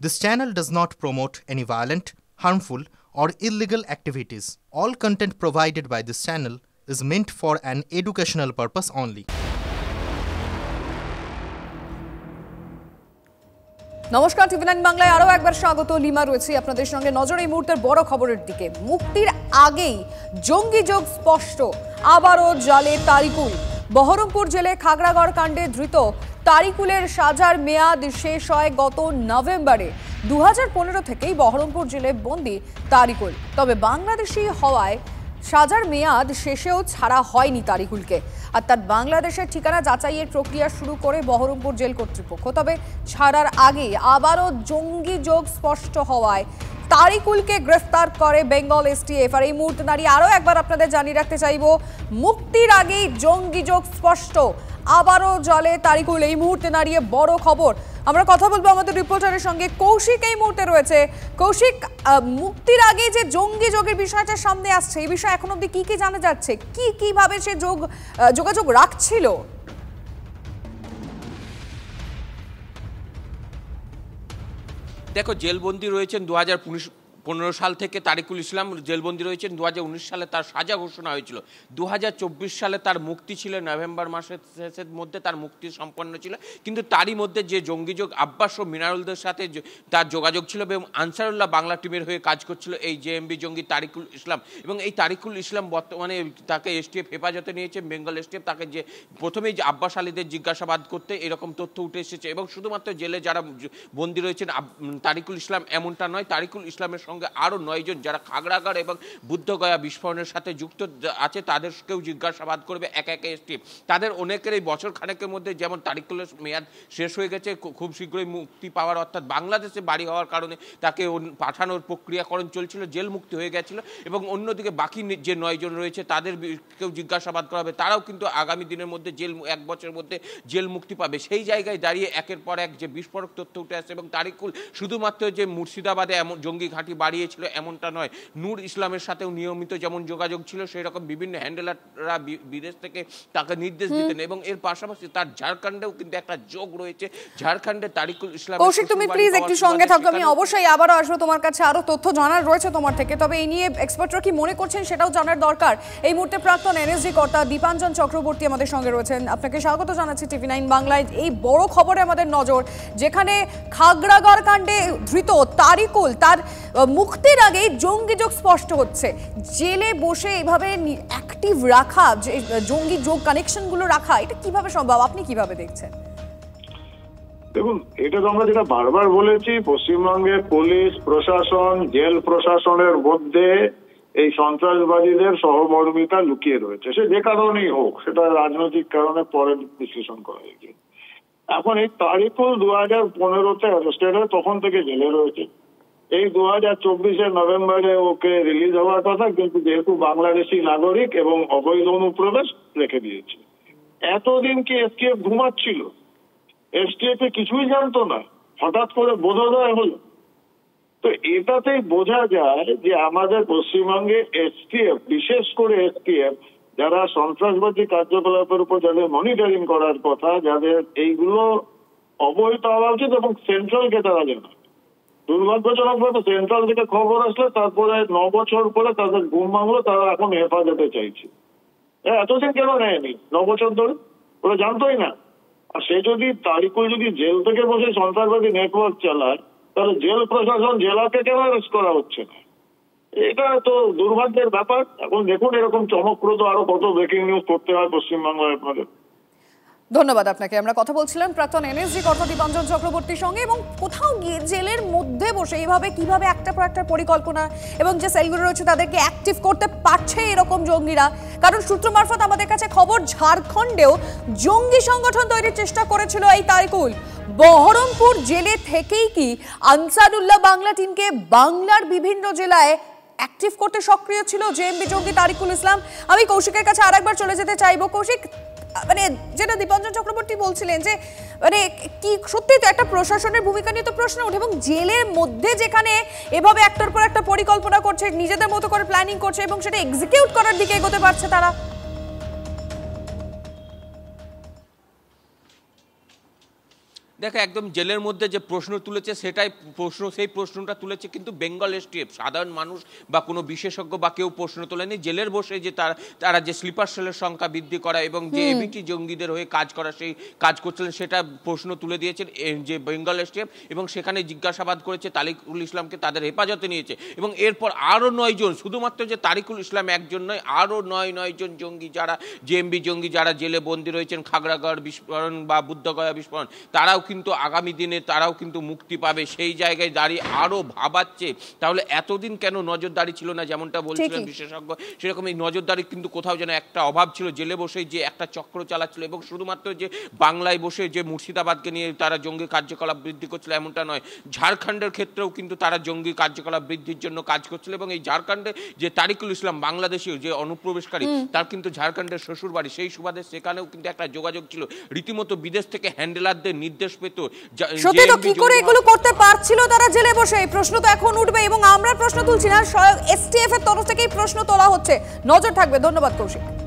This channel does not promote any violent, harmful, or illegal activities. All content provided by this channel is meant for an educational purpose only. নমস্কার, টিভি9 বাংলায় আরও একবার স্বাগত। Lima রয়েছে আপনাদের সঙ্গে। নজর এই মুহূর্তের বড় খবরের দিকে। মুক্তির আগেই জঙ্গি যোগ স্পষ্ট, আবারও জালে তারিকুল। বহরমপুর জেলে খাগড়াগড় কাণ্ডে ধৃত তারিকুলের সাজার মেয়াদ শেষ হয় গত নভেম্বরে। 2015 থেকেই বহরমপুর জেলে বন্দী তারিকুল। তবে বাংলাদেশি হওয়ায় সাজার মেয়াদ শেষেও ছাড়া হয়নি তারিকুলকে। আর তার বাংলাদেশের ঠিকানা যাচাইয়ের প্রক্রিয়া শুরু করে বহরমপুর জেল কর্তৃপক্ষ। তবে ছাড়ার আগে আবারও জঙ্গি যোগ স্পষ্ট হওয়ায় তারিকুলকে গ্রেফতার করে বেঙ্গল এসটিএফ। আর এই মুহূর্তে দাঁড়িয়ে আরও একবার আপনাদের জানিয়ে রাখতে চাইব, মুক্তির আগেই জঙ্গি যোগ স্পষ্ট, আবারও জলে তারিকুল। এই মুহূর্তে দাঁড়িয়ে বড় খবর। আমরা কথা বলবো আমাদের রিপোর্টারের সঙ্গে। কৌশিক এই মুহূর্তে রয়েছে। কৌশিক, মুক্তির আগে যে জঙ্গি যোগের বিষয়টা সামনে আসছে, এই বিষয়ে এখন অব্দি কি কি জানা যাচ্ছে? কিভাবে সে যোগাযোগ রাখছিল? দেখো, জেলবন্দি রয়েছেন 2015 সাল থেকে তারিকুল ইসলাম জেলবন্দি রয়েছেন। 2019 সালে তার সাজা ঘোষণা হয়েছিল। 2024 সালে তার মুক্তি ছিল, নভেম্বর মাসের শেষের মধ্যে তার মুক্তি সম্পন্ন ছিল। কিন্তু তারই মধ্যে যে জঙ্গিযোগ আব্বাস ও মিনারুলদের সাথে তার যোগাযোগ ছিল এবং আনসারুল্লাহ বাংলা টিমের হয়ে কাজ করছিল এই জেএমবি জঙ্গি তারিকুল ইসলাম। এবং এই তারিকুল ইসলাম বর্তমানে তাকে এসটিএফ হেফাজতে নিয়েছে, বেঙ্গল এসটিএফ। তাকে যে প্রথমেই যে আব্বাস আলীদের জিজ্ঞাসাবাদ করতে এরকম তথ্য উঠে এসেছে। এবং শুধুমাত্র জেলে যারা বন্দী রয়েছেন তারিকুল ইসলাম এমনটা নয়, তারিকুল ইসলামের সঙ্গে আরও 9 জন যারা খাগড়াগড় এবং বুদ্ধগয়া বিস্ফোরণের সাথে যুক্ত আছে তাদেরকেও জিজ্ঞাসাবাদ করবে একে একে এসটিএফ। তাদের অনেকের এই বছর খানেকের মধ্যে, যেমন তারিকুলের মেয়াদ শেষ হয়ে গেছে, খুব শীঘ্রই মুক্তি পাওয়ার, অর্থাৎ বাংলাদেশে বাড়ি হওয়ার কারণে তাকে পাঠানোর প্রক্রিয়াকরণ চলছিল, জেল মুক্তি হয়ে গেছিল। এবং অন্যদিকে বাকি যে 9 জন রয়েছে তাদেরকেও জিজ্ঞাসাবাদ করা হবে। তারাও কিন্তু আগামী দিনের মধ্যে এক বছরের মধ্যে জেল মুক্তি পাবে। সেই জায়গায় দাঁড়িয়ে একের পর এক যে বিস্ফোরক তথ্য উঠে আসে। এবং তারিকুল শুধুমাত্র যে মুর্শিদাবাদে এমন জঙ্গি ঘাঁটি বাড়িয়েছিল এমনটা নয়, নূর ইসলামের সাথেও নিয়মিত যেমন যোগাযোগ ছিল, সেই রকম বিভিন্ন হ্যান্ডেলাররা বিদেশ থেকে তাকে নির্দেশ দিতেন। এবং এর পাশাপাশি তার ঝাড়খণ্ডেও কিন্তু একটা যোগ রয়েছে। ঝাড়খণ্ডে তারিকুল ইসলাম। কৌশিক, তুমি প্লিজ একটু সঙ্গে থাকো। আমি অবশ্যই আবারও আসবো তোমার কাছে, আরো তথ্য জানার রয়েছে তোমার থেকে। তবে এই নিয়ে এক্সপার্টরা কি মনে করছেন সেটাও জানার দরকার। এই মুহূর্তে প্রাক্তন এনএসজি কর্তা দীপাঞ্জন চক্রবর্তী আমাদের সঙ্গে রয়েছেন। আপনাকে স্বাগত জানাচ্ছি টিভি9 বাংলায়। এই বড় খবরে আমাদের নজর, যেখানে খাগড়াগড় কাণ্ডে ধৃত তারিকুল তার মুক্তির আগে জঙ্গি যোগ স্পষ্ট হচ্ছে। জেলে বসে এইভাবে অ্যাক্টিভ রাখা, যে জঙ্গি যোগ কানেকশনগুলো রাখা, এটা কিভাবে সম্ভব? আপনি কিভাবে দেখছেন? দেখুন, এটা তো আমরা যেটা বারবার বলেছি, পশ্চিমবঙ্গের পুলিশ প্রশাসন, জেল প্রশাসনের মধ্যে এই সন্ত্রাসবাদীদের সহমর্মিতা লুকিয়ে রয়েছে। সে যে কারণেই হোক, সেটা রাজনৈতিক কারণে পরে বিশ্লেষণ করা হয়েছে। এখন এই তারিকুল 2015-তে অ্যারেস্টেড হয়, তখন থেকে জেলে রয়েছে। এই 2024-এর নভেম্বরে ওকে রিলিজ হওয়ার কথা, কিন্তু যেহেতু বাংলাদেশি নাগরিক এবং অবৈধ অনুপ্রবেশ রেখে দিয়েছে। এতদিন কি এসটিএফ ঘুমাচ্ছিল? এসটিএফ কিছুই জানতো না, হঠাৎ করে বোধোদয় হলো। তো এটাতেই বোঝা যায় যে আমাদের পশ্চিমবঙ্গে এসটিএফ, বিশেষ করে এসটিএফ, যারা সন্ত্রাসবাদী কার্যকলাপের উপর যাদের মনিটরিং করার কথা, যাদের এইগুলো অবহিত হওয়া উচিত এবং সেন্ট্রালকে তারা জানা। দুর্ভাগ্যজনকভাবে সেন্ট্রাল থেকে খবর আসলে তারপরে 9 বছর পরে তাদের ঘুম ভাঙলো, তারা এখন হেফাজতে চাইছে। এতদিন কেন নেয়নি 9 বছর ধরে? ওরা জানতোই না। আর সে যদি তারিকুল যদি জেল থেকে বসে সন্ত্রাসবাদী নেটওয়ার্ক চালায়, তাহলে জেল প্রশাসন জেলাকে কেন অ্যারেস্ট করা হচ্ছে না? এটা তো দুর্ভাগ্যের ব্যাপার। এখন দেখুন, এরকম চমকপ্রদ আরো কত ব্রেকিং নিউজ করতে হয় পশ্চিমবাংলায় আপনাদের। ধন্যবাদ আপনাকে। আমরা কথা বলছিলাম প্রাক্তন এনএসজি কর্তা দীপাঞ্জন চক্রবর্তীর সঙ্গে। এবং কোথাও গিয়ে জেলের মধ্যে বসে এইভাবে কিভাবে একটা পর একটা পরিকল্পনা এবং যে সেলগুলো রয়েছে তাদেরকে অ্যাক্টিভ করতে পারছে এরকম জঙ্গিরা। কারণ সূত্র মারফত আমাদের কাছে খবর, ঝাড়খণ্ডেও জঙ্গি সংগঠন তৈরির চেষ্টা করেছিল এই তারিকুল। বহরমপুর জেলে থেকেই কি আনসারুল্লাহ বাংলা টিমকে বাংলার বিভিন্ন জেলায় অ্যাক্টিভ করতে সক্রিয় ছিল জেএমবি জঙ্গি তারিকুল ইসলাম? আমি কৌশিকের কাছে আরেকবার চলে যেতে চাইবো। কৌশিক, মানে যেটা দীপাঞ্জন চক্রবর্তী বলছিলেন যে মানে কি সত্যি তো একটা প্রশাসনের ভূমিকা নিয়ে তো প্রশ্ন ওঠে। এবং জেলের মধ্যে যেখানে এভাবে একটার পর একটা পরিকল্পনা করছে, নিজেদের মতো করে প্ল্যানিং করছে এবং সেটা এক্সিকিউট করার দিকে এগোতে পারছে তারা। দেখো একদম জেলের মধ্যে যে প্রশ্ন তুলেছে সেটাই সেই প্রশ্নটা তুলেছে কিন্তু বেঙ্গল এসটিএফ। সাধারণ মানুষ বা কোনো বিশেষজ্ঞ বা কেউ প্রশ্ন তোলেনি। জেলের বসে যে তারা যে স্লিপার সেলের সংখ্যা বৃদ্ধি করা এবং যে এবিটি জঙ্গিদের হয়ে কাজ করা সেই কাজ করছিলেন সেটা প্রশ্ন তুলে দিয়েছেন যে বেঙ্গল এসটিএফ, এবং সেখানে জিজ্ঞাসাবাদ করেছে তারিকুল ইসলামকে, তাদের হেফাজতে নিয়েছে এবং এরপর আরও 9 জন, শুধুমাত্র যে তারিকুল ইসলাম একজন নয়, আরও 9 জন জঙ্গি যারা জেএমবি জঙ্গি যারা জেলে বন্দী রয়েছেন, খাগড়াগড় বিস্ফোরণ বা বুদ্ধগয়া বিস্ফোরণ, তারাও কিন্তু আগামী দিনে তারাও কিন্তু মুক্তি পাবে। সেই জায়গায় দাঁড়িয়ে আরও ভাবাচ্ছে তাহলে এতদিন কেন নজরদারি ছিল না, যেমনটা বলছিলেন বিশেষজ্ঞ, সেরকম এই নজরদারি কিন্তু কোথাও যেন একটা অভাব ছিল। জেলে বসেই যে একটা চক্র চালাচ্ছিল এবং শুধুমাত্র যে বাংলায় বসে যে মুর্শিদাবাদকে নিয়ে তারা জঙ্গি কার্যকলাপ বৃদ্ধি করছিল এমনটা নয়, ঝাড়খণ্ডের ক্ষেত্রেও কিন্তু তারা জঙ্গি কার্যকলাপ বৃদ্ধির জন্য কাজ করছিল। এবং এই ঝাড়খণ্ডে যে তারিকুল ইসলাম বাংলাদেশি যে অনুপ্রবেশকারী, তার কিন্তু ঝাড়খণ্ডের শ্বশুর বাড়ি, সেই সুবাদে সেখানেও কিন্তু একটা যোগাযোগ ছিল, রীতিমতো বিদেশ থেকে হ্যান্ডেলারদের নির্দেশ পেত। সত্যি তো কি করে এগুলো করতে পারছিল তারা জেলে বসে, এই প্রশ্ন তো এখন উঠবে এবং আমরা প্রশ্ন তুলছি না, স্বয়ং এসটিএফ এর তরফ থেকেই প্রশ্ন তোলা হচ্ছে। নজর থাকবে। ধন্যবাদ কৌশিক।